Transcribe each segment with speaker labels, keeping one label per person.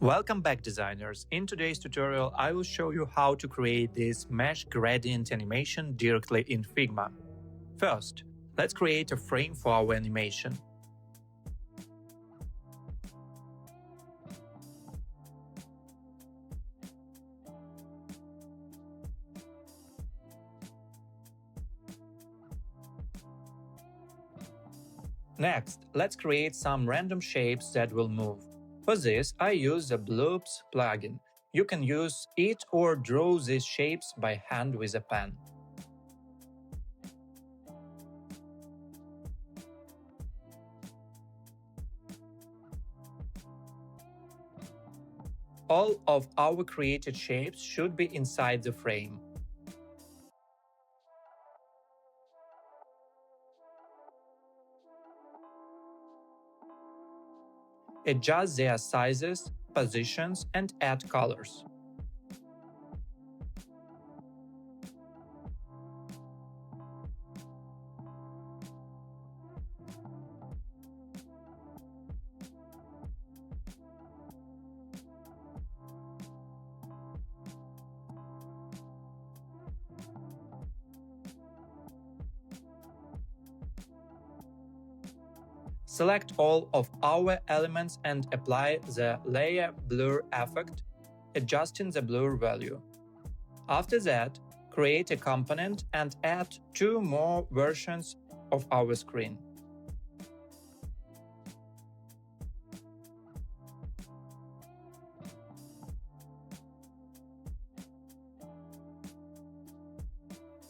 Speaker 1: Welcome back, designers. In today's tutorial, I will show you how to create this mesh gradient animation directly in Figma. First, let's create a frame for our animation. Next, let's create some random shapes that will move. For this, I use the Bloops plugin. You can use it or draw these shapes by hand with a pen. All of our created shapes should be inside the frame. Adjust their sizes, positions, and add colors. Select all of our elements and apply the layer blur effect, adjusting the blur value. After that, create a component and add two more versions of our screen.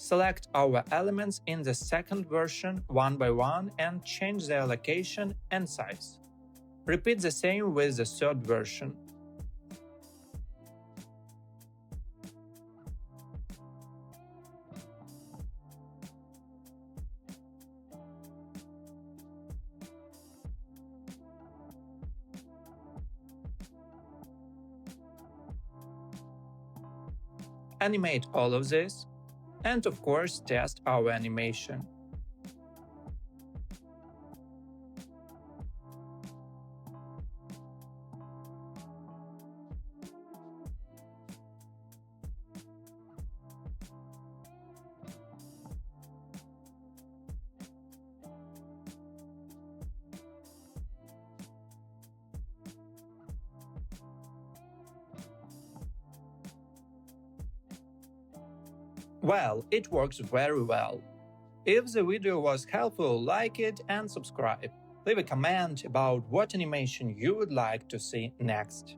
Speaker 1: Select our elements in the second version one by one and change their location and size. Repeat the same with the third version. Animate all of this. And of course, test our animation. Well, it works very well. If the video was helpful, like it and subscribe. Leave a comment about what animation you would like to see next.